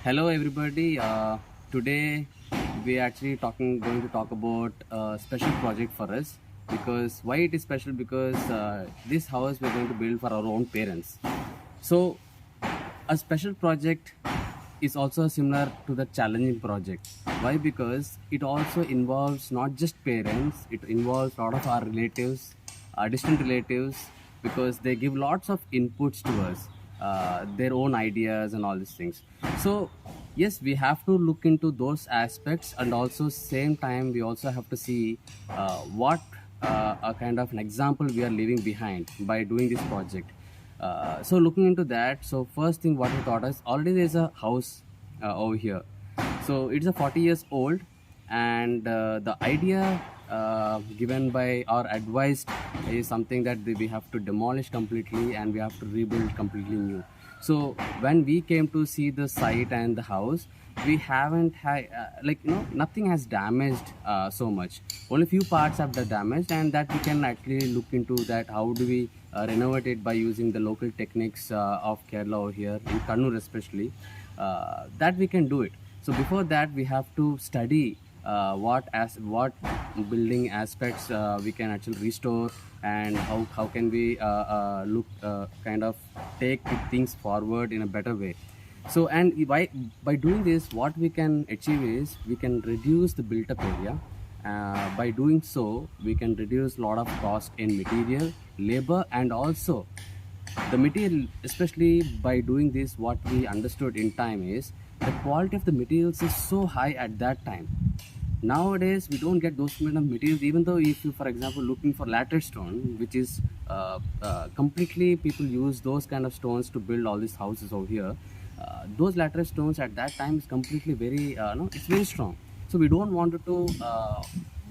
Hello everybody. Today we are actually going to talk about a special project for us. Because why it is special? Because this house we're going to build for our own parents. So a special project is also similar to the challenging project. Why? Because it also involves not just parents, it involves a lot of our relatives, distant relatives, because they give lots of inputs to us, their own ideas and all these things. So yes, we have to look into those aspects, and also same time we also have to see what a kind of an example we are leaving behind by doing this project. So looking into that, so first thing what we thought is already there's a house over here. So it's a 40 years old, and the idea given by or advised is something that we have to demolish completely and we have to rebuild completely new. So when we came to see the site and the house, we haven't had nothing has damaged so much. Only few parts have the damaged, and that we can actually look into that how do we renovate it by using the local techniques of Kerala over here in Kannur especially. That we can do it. So before that we have to study what building aspects we can actually restore, and how can we look kind of take things forward in a better way. So and by doing this, what we can achieve is we can reduce the built up area. By doing so, we can reduce a lot of cost in material, labor, and also the material. Especially by doing this, what we understood in time is the quality of the materials is so high at that time. Nowadays we don't get those kind of materials. Even though if you, for example, looking for latex stone, which is completely people use those kind of stones to build all these houses over here. Those latex stones at that time is completely very no, it's very strong. So we don't want to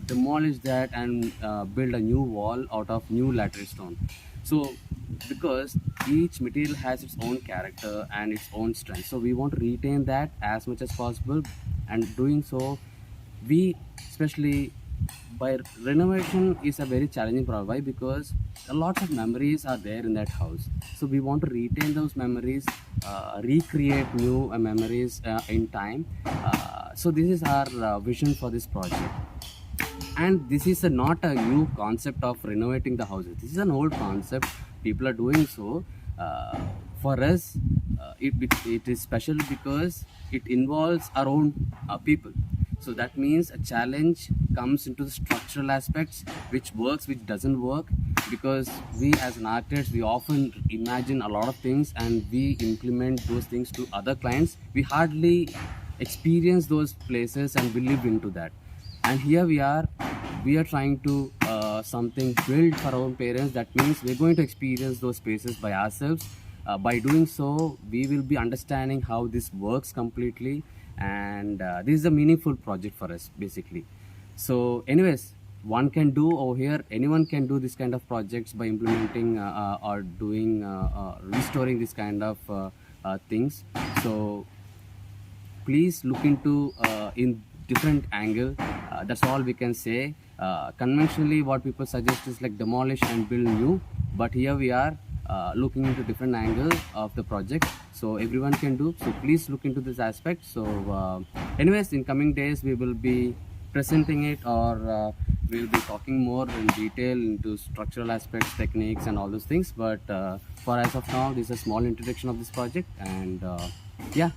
demolish that and build a new wall out of new latex stone. So because each material has its own character and its own strength, so we want to retain that as much as possible. And doing so, we especially by renovation is a very challenging problem. Why? Because a lot of memories are there in that house, so we want to retain those memories, recreate new memories in time. So this is our vision for this project. And this is not a new concept of renovating the houses. This is an old concept. People are doing so. For us, it is special because it involves our own people. So that means a challenge comes into the structural aspects, which works, which doesn't work. Because we as an architect, we often imagine a lot of things and we implement those things to other clients. We hardly experience those places and we live into that. And here we are trying to something build for our own parents. That means we're going to experience those spaces by ourselves. By doing so, we will be understanding how this works completely, and this is a meaningful project for us basically. So anyways, one can do over here, anyone can do this kind of projects by implementing or doing restoring this kind of things. So please look into in different angle. That's all we can say. Conventionally what people suggest is like demolish and build new, but here we are looking into different angle of the project, so everyone can do. So please look into this aspect. So anyways, in coming days we will be presenting it, or we will be talking more in detail into structural aspects, techniques, and all those things. But for as of now, this is a small introduction of this project. And yeah,